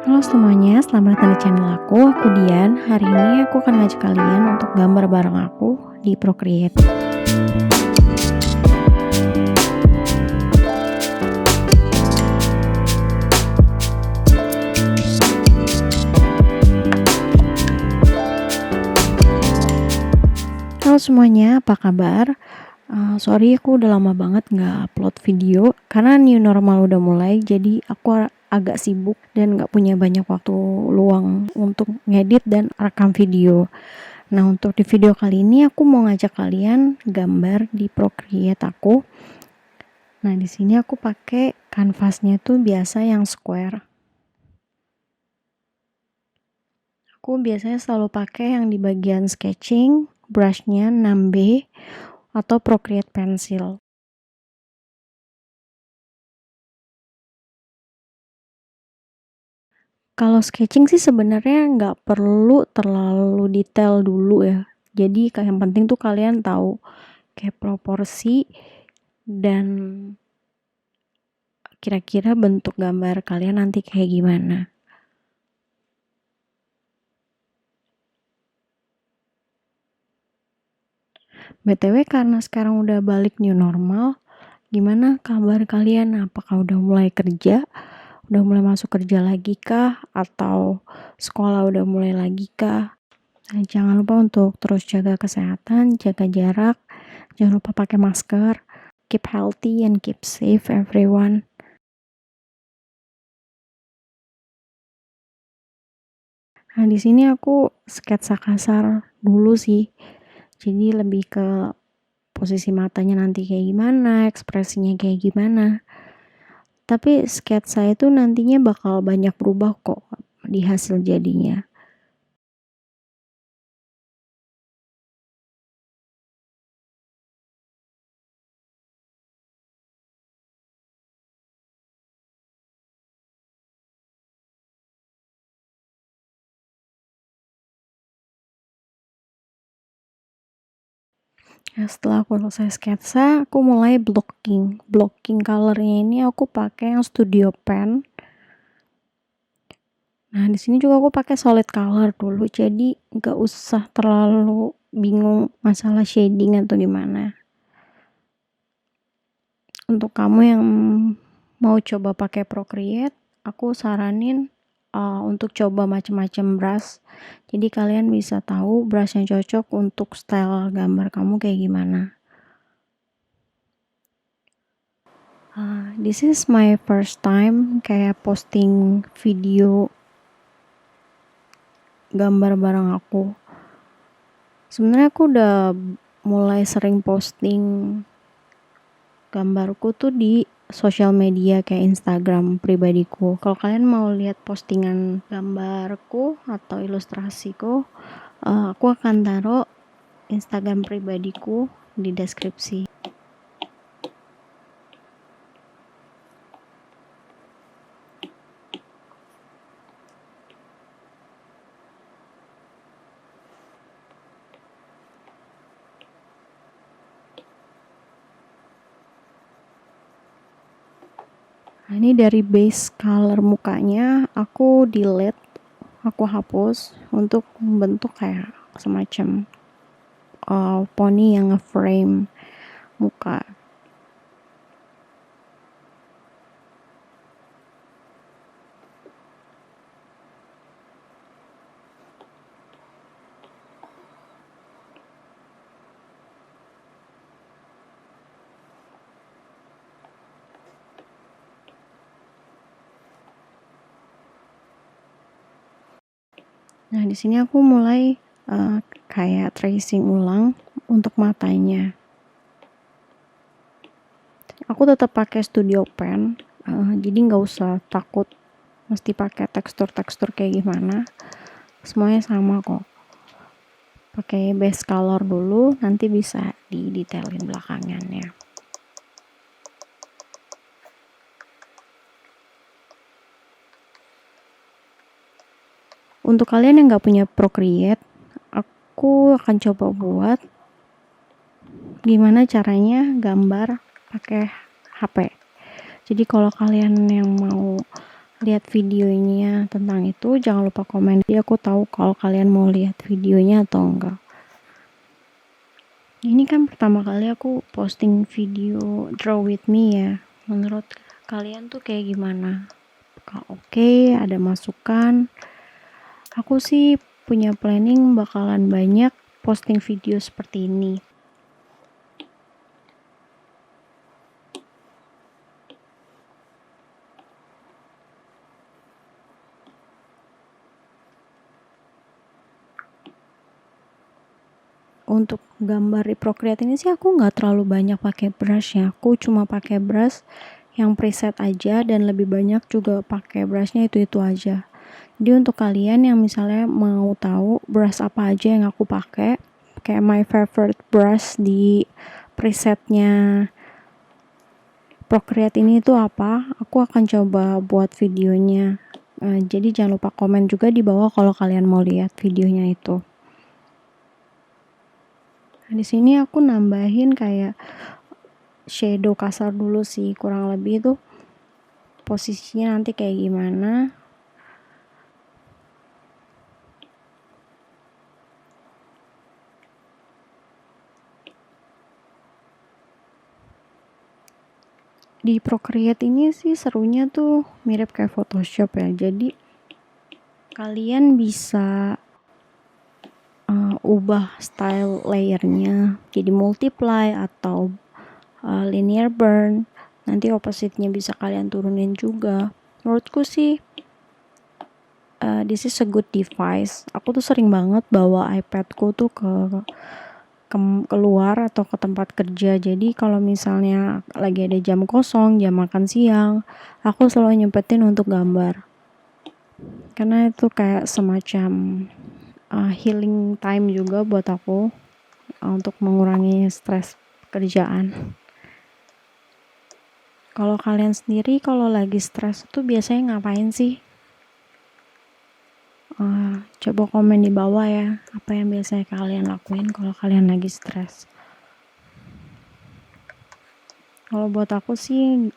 Halo semuanya, selamat datang di channel aku Dian. Hari ini aku akan ngajak kalian untuk gambar bareng aku di Procreate. Halo semuanya, apa kabar? Sorry aku udah lama banget nggak upload video karena new normal udah mulai, jadi aku agak sibuk dan nggak punya banyak waktu luang untuk ngedit dan rekam video. Nah, untuk di video kali ini aku mau ngajak kalian gambar di Procreate aku. Nah, di sini aku pakai kanvasnya tuh biasa yang square. Aku biasanya selalu pakai yang di bagian sketching, brushnya 6B atau Procreate Pencil. Kalau sketching sih sebenarnya nggak perlu terlalu detail dulu ya. Jadi yang penting tuh kalian tahu kayak proporsi dan kira-kira bentuk gambar kalian nanti kayak gimana. BTW karena sekarang udah balik new normal, gimana kabar kalian? Apakah udah mulai kerja? Udah mulai masuk kerja lagi kah? Atau sekolah udah mulai lagi kah? Nah, jangan lupa untuk terus jaga kesehatan, jaga jarak, jangan lupa pakai masker, keep healthy and keep safe everyone. Nah, di sini aku sketsa kasar dulu sih. Jadi lebih ke posisi matanya nanti kayak gimana, ekspresinya kayak gimana. Tapi sketsa itu nantinya bakal banyak berubah kok di hasil jadinya. Nah, setelah aku selesai sketsa, aku mulai blocking. Blocking colornya ini aku pakai yang Studio Pen. Nah, di sini juga aku pakai solid color dulu, jadi nggak usah terlalu bingung masalah shading atau gimana. Untuk kamu yang mau coba pakai Procreate, aku saranin untuk coba macam-macam brush. Jadi kalian bisa tahu brush yang cocok untuk style gambar kamu kayak gimana. This is my first time kayak posting video gambar bareng aku. Sebenarnya aku udah mulai sering posting gambarku tuh di sosial media kayak Instagram pribadiku. Kalau kalian mau lihat postingan gambarku atau ilustrasiku, aku akan taruh Instagram pribadiku di deskripsi. Nah, ini dari base color mukanya aku delete, aku hapus untuk membentuk kayak semacam poni yang nge-frame muka. Nah, di sini aku mulai kayak tracing ulang untuk matanya. Aku tetap pakai Studio Pen, jadi nggak usah takut mesti pakai tekstur-tekstur kayak gimana. Semuanya sama kok. Pakai base color dulu, nanti bisa didetailin belakangannya. Untuk kalian yang nggak punya Procreate, aku akan coba buat gimana caranya gambar pakai HP. Jadi kalau kalian yang mau lihat videonya tentang itu, jangan lupa komen. Jadi aku tahu kalau kalian mau lihat videonya atau enggak. Ini kan pertama kali aku posting video Draw With Me ya. Menurut kalian tuh kayak gimana? Kalau oke, ada masukan. Aku sih punya planning bakalan banyak posting video seperti ini. Untuk gambar di Procreate ini sih aku nggak terlalu banyak pakai brush ya. Aku cuma pakai brush yang preset aja dan lebih banyak juga pakai brushnya itu aja. Jadi untuk kalian yang misalnya mau tahu brush apa aja yang aku pakai, kayak my favorite brush di presetnya Procreate ini itu apa, aku akan coba buat videonya. Jadi jangan lupa komen juga di bawah kalau kalian mau lihat videonya itu. Di sini aku nambahin kayak shadow kasar dulu sih, kurang lebih tuh posisinya nanti kayak gimana. Di Procreate ini sih serunya tuh mirip kayak Photoshop ya. Jadi kalian bisa ubah style layernya jadi multiply atau linear burn. Nanti opposite-nya bisa kalian turunin juga. Menurutku sih this is a good device. Aku tuh sering banget bawa iPadku tuh keluar atau ke tempat kerja. Jadi kalau misalnya lagi ada jam kosong, jam makan siang, aku selalu nyempetin untuk gambar. Karena itu kayak semacam healing time juga buat aku untuk mengurangi stres kerjaan. Kalau kalian sendiri kalau lagi stres tuh biasanya ngapain sih? Coba komen di bawah ya, apa yang biasanya kalian lakuin kalau kalian lagi stres. Kalau buat aku sih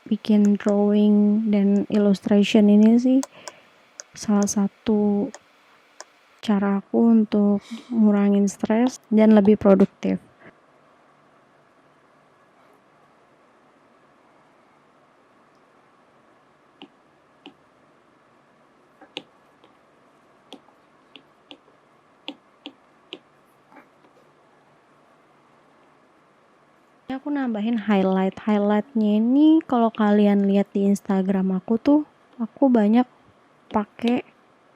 bikin drawing dan illustration ini sih salah satu cara aku untuk ngurangin stres dan lebih produktif. Aku nambahin highlightnya ini kalau kalian lihat di Instagram aku tuh aku banyak pakai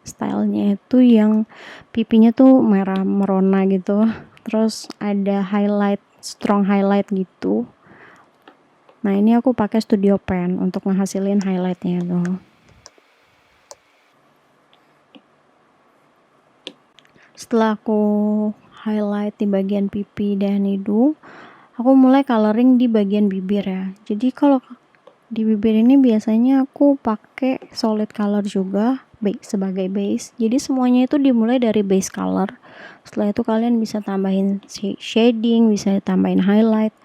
stylenya itu yang pipinya tuh merah merona gitu, terus ada strong highlight gitu. Nah ini aku pakai Studio Pen untuk ngehasilin highlightnya tuh. Setelah aku highlight di bagian pipi dan hidung, aku mulai coloring di bagian bibir ya. Jadi kalau di bibir ini biasanya aku pakai solid color juga sebagai base. Jadi semuanya itu dimulai dari base color. Setelah itu kalian bisa tambahin shading, bisa tambahin highlight.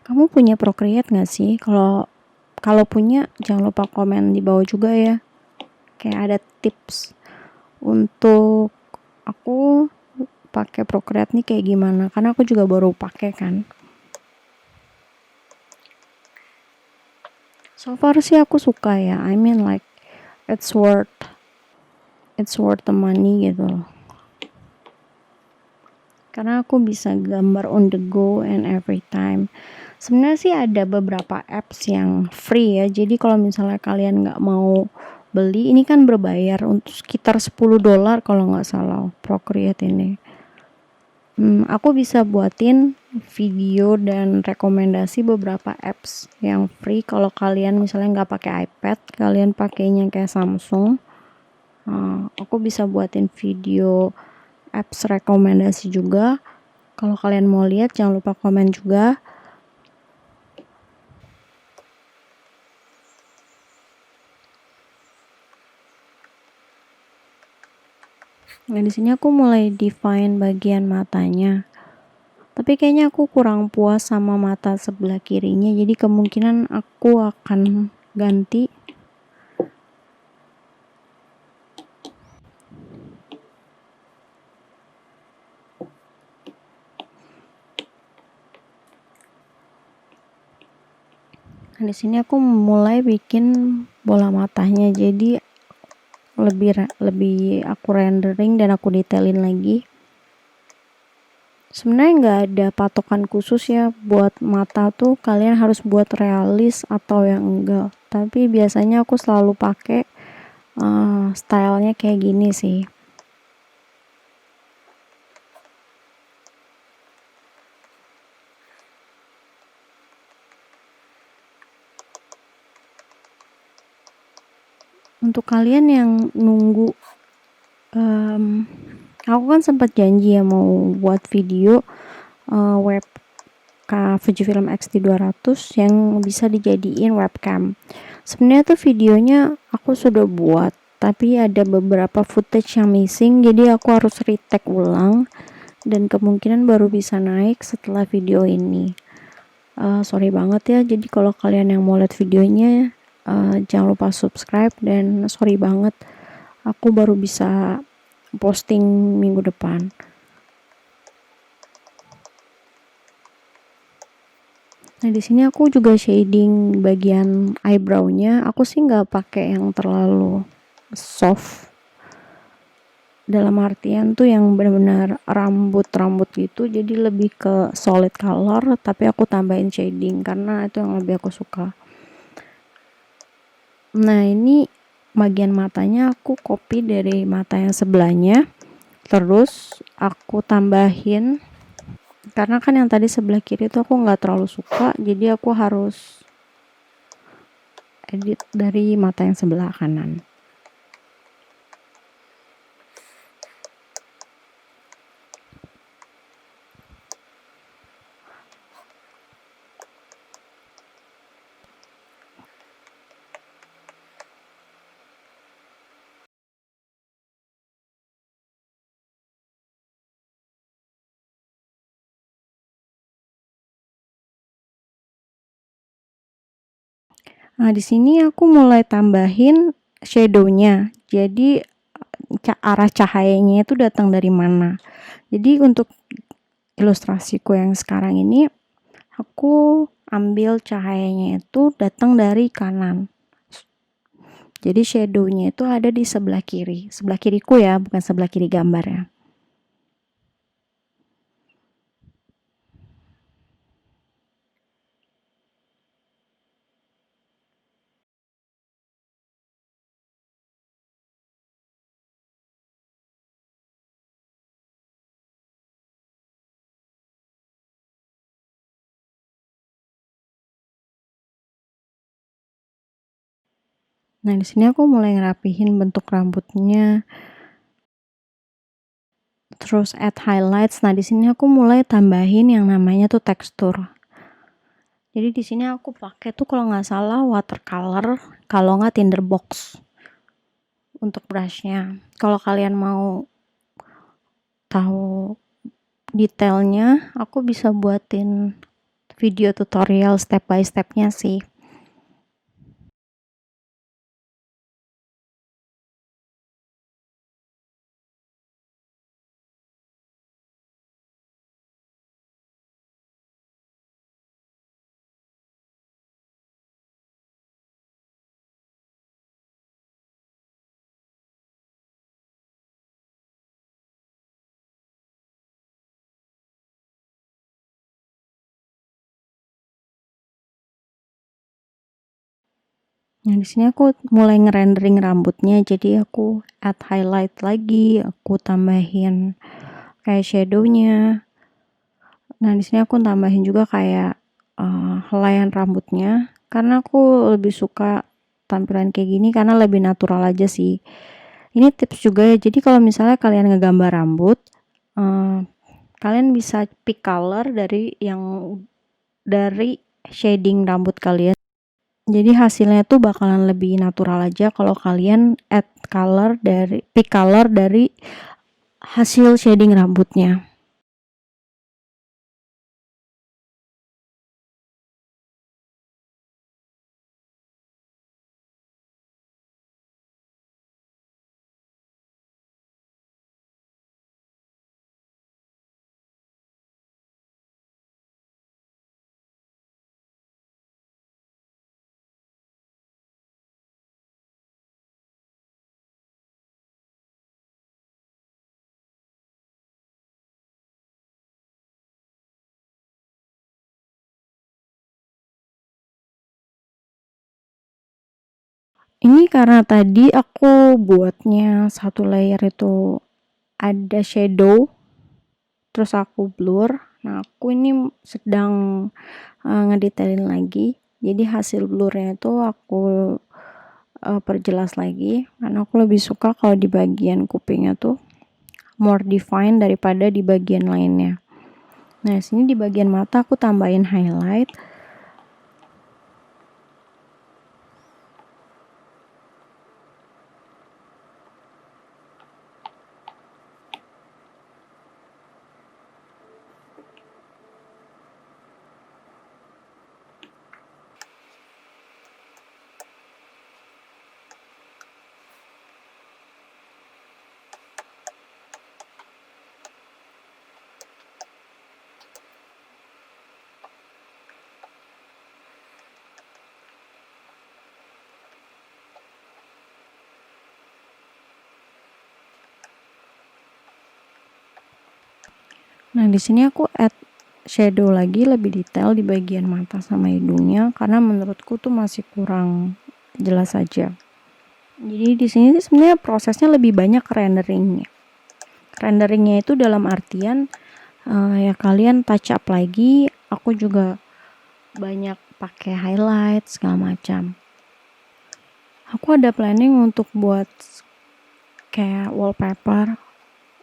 Kamu punya Procreate nggak sih? Kalau punya, jangan lupa komen di bawah juga ya. Kayak ada tips untuk aku pakai Procreate nih kayak gimana? Karena aku juga baru pakai kan. So far sih aku suka ya. I mean like it's worth the money gitu. Karena aku bisa gambar on the go and every time. Sebenarnya sih ada beberapa apps yang free ya. Jadi kalau misalnya kalian nggak mau beli, ini kan berbayar untuk sekitar $10 kalau nggak salah Procreate ini. Aku bisa buatin video dan rekomendasi beberapa apps yang free. Kalau kalian misalnya nggak pakai iPad, kalian pakainya kayak Samsung, aku bisa buatin video apps rekomendasi juga. Kalau kalian mau lihat jangan lupa komen juga. Nah, di sini aku mulai define bagian matanya. Tapi kayaknya aku kurang puas sama mata sebelah kirinya, jadi kemungkinan aku akan ganti. Nah, di sini aku mulai bikin bola matanya, jadi lebih aku rendering dan aku detailin lagi. Sebenarnya nggak ada patokan khusus ya buat mata tuh kalian harus buat realis atau yang enggak. Tapi biasanya aku selalu pakai stylenya kayak gini sih. Untuk kalian yang nunggu, aku kan sempat janji ya mau buat video webcam Fujifilm X-T200 yang bisa dijadiin webcam. Sebenarnya tuh videonya aku sudah buat, tapi ada beberapa footage yang missing, jadi aku harus retake ulang dan kemungkinan baru bisa naik setelah video ini. Sorry banget ya, jadi kalau kalian yang mau lihat videonya jangan lupa subscribe, dan sorry banget aku baru bisa posting minggu depan. Nah, di sini aku juga shading bagian eyebrow-nya. Aku sih nggak pakai yang terlalu soft, dalam artian tuh yang benar-benar rambut gitu, jadi lebih ke solid color, tapi aku tambahin shading karena itu yang lebih aku suka. Nah, ini bagian matanya aku copy dari mata yang sebelahnya, terus aku tambahin. Karena kan yang tadi sebelah kiri itu aku nggak terlalu suka, jadi aku harus edit dari mata yang sebelah kanan. Nah, di sini aku mulai tambahin shadownya. Jadi arah cahayanya itu datang dari mana. Jadi untuk ilustrasiku yang sekarang ini, aku ambil cahayanya itu datang dari kanan. Jadi shadownya itu ada di sebelah kiri. Sebelah kiriku ya, bukan sebelah kiri gambar ya. Nah, di sini aku mulai ngerapihin bentuk rambutnya. Terus add highlights. Nah, di sini aku mulai tambahin yang namanya tuh tekstur. Jadi di sini aku pakai tuh kalau nggak salah watercolor, kalau nggak tinderbox untuk brushnya. Kalau kalian mau tahu detailnya, aku bisa buatin video tutorial step by stepnya sih. Nah, di sini aku mulai ngerendering rambutnya, jadi aku add highlight lagi, aku tambahin kayak shadownya. Nah, di sini aku tambahin juga kayak helaian rambutnya, karena aku lebih suka tampilan kayak gini karena lebih natural aja sih. Ini tips juga ya, jadi kalau misalnya kalian ngegambar rambut, kalian bisa pick color dari shading rambut kalian. Jadi hasilnya tuh bakalan lebih natural aja kalau kalian pick color dari hasil shading rambutnya. Ini karena tadi aku buatnya satu layer itu ada shadow, terus aku blur. Nah, aku ini sedang ngedetailin lagi. Jadi hasil blurnya itu aku perjelas lagi, karena aku lebih suka kalau di bagian kupingnya tuh more defined daripada di bagian lainnya. Nah, sini di bagian mata aku tambahin highlight. Nah, di sini aku add shadow lagi lebih detail di bagian mata sama hidungnya, karena menurutku tuh masih kurang jelas aja. Jadi di sini sebenarnya prosesnya lebih banyak renderingnya. Renderingnya itu dalam artian ya kalian touch up lagi. Aku juga banyak pakai highlight segala macam. Aku ada planning untuk buat kayak wallpaper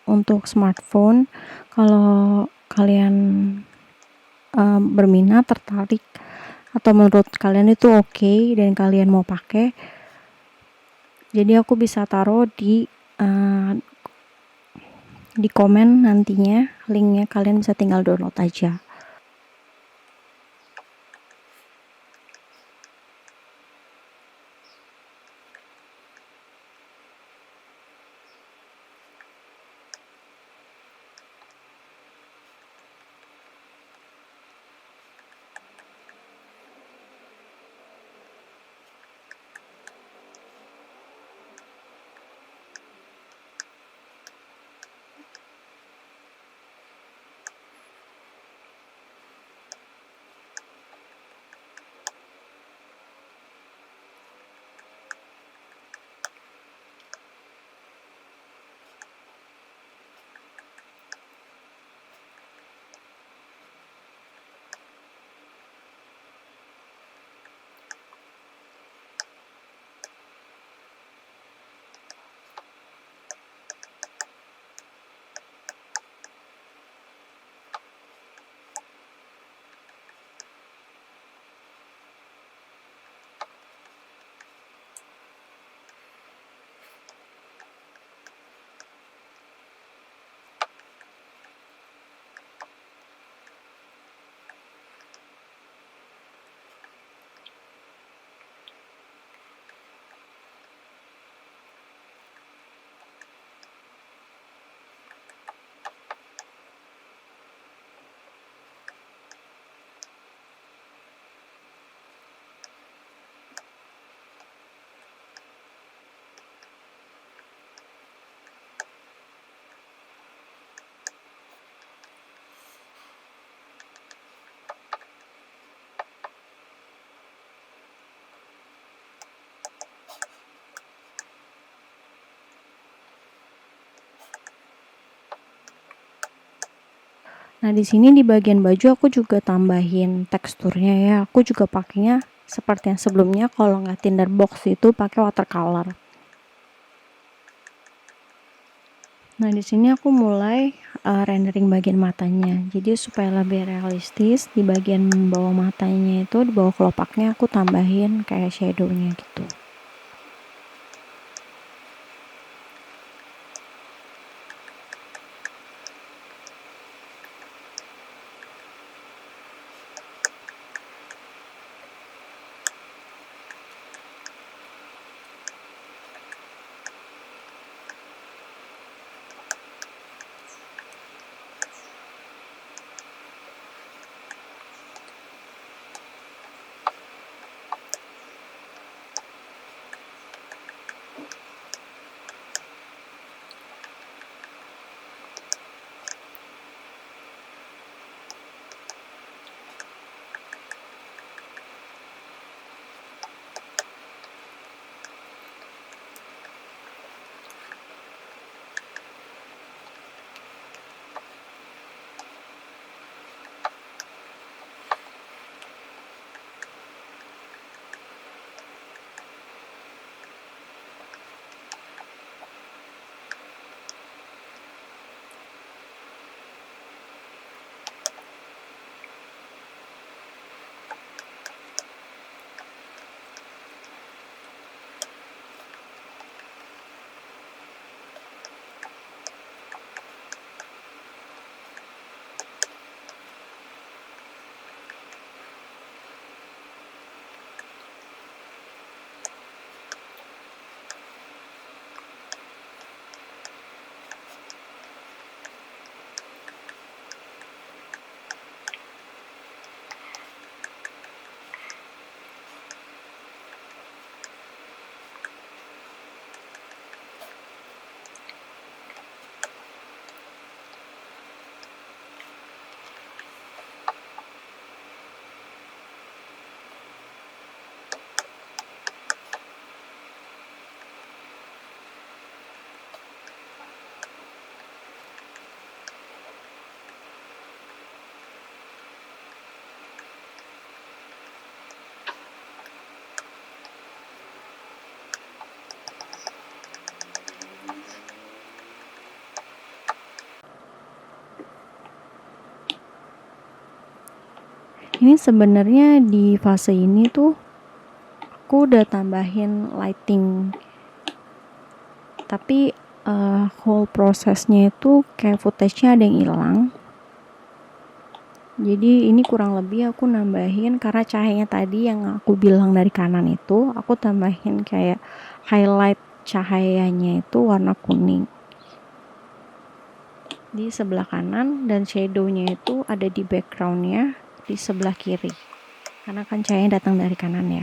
untuk smartphone. Kalau kalian berminat, tertarik, atau menurut kalian itu oke dan kalian mau pakai, jadi aku bisa taruh di komen nantinya linknya, kalian bisa tinggal download aja. Nah, di sini di bagian baju aku juga tambahin teksturnya ya. Aku juga pakainya seperti yang sebelumnya, kalau nggak tinderbox itu pakai watercolor. Nah, di sini aku mulai rendering bagian matanya. Jadi supaya lebih realistis, di bagian bawah matanya itu, di bawah kelopaknya aku tambahin kayak shadownya gitu. Ini sebenarnya di fase ini tuh aku udah tambahin lighting, tapi whole prosesnya itu kayak footage-nya ada yang hilang. Jadi ini kurang lebih aku nambahin karena cahayanya tadi yang aku bilang dari kanan itu, aku tambahin kayak highlight cahayanya itu warna kuning di sebelah kanan, dan shadownya itu ada di backgroundnya di sebelah kiri karena kan cahayanya datang dari kanan ya.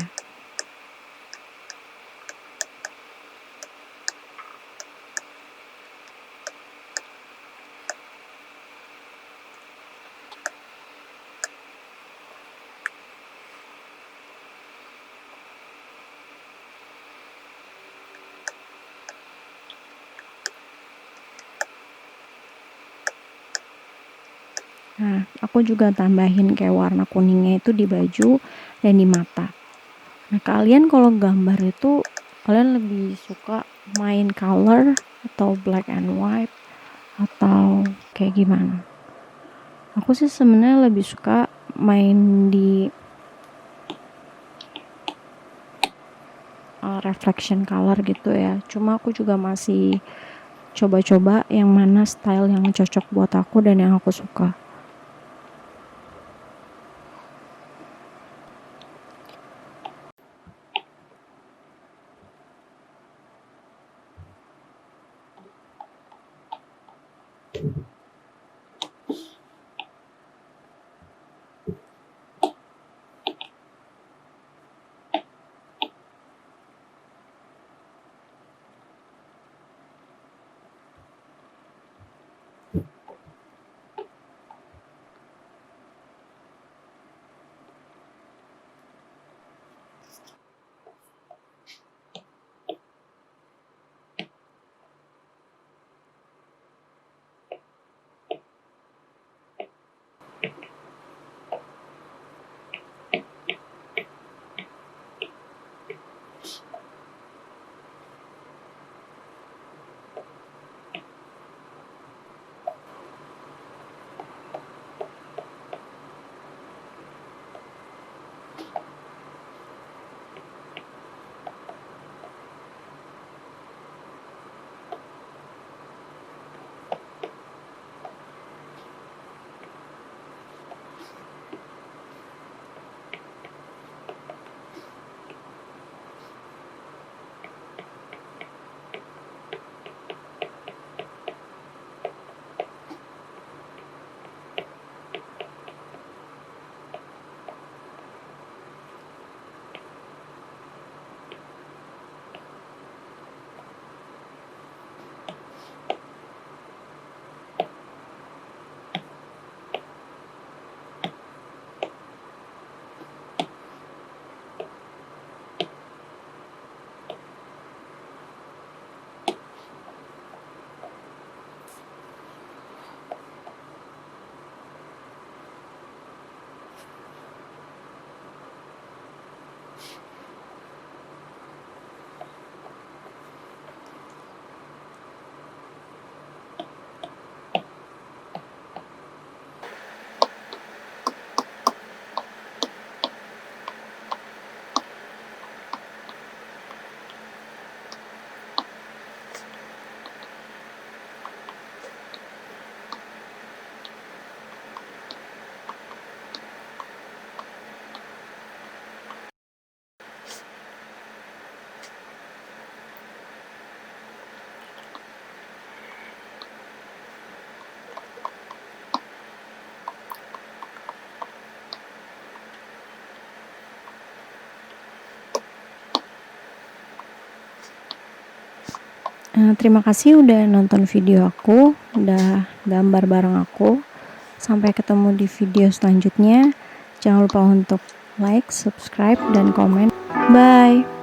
Nah, aku juga tambahin kayak warna kuningnya itu di baju dan di mata. Nah, kalian kalau gambar itu kalian lebih suka main color atau black and white atau kayak gimana? Aku sih sebenarnya lebih suka main di reflection color gitu ya. Cuma aku juga masih coba-coba yang mana style yang cocok buat aku dan yang aku suka. Terima kasih udah nonton video aku, udah gambar bareng aku. Sampai ketemu di video selanjutnya. Jangan lupa untuk like, subscribe, dan komen. Bye!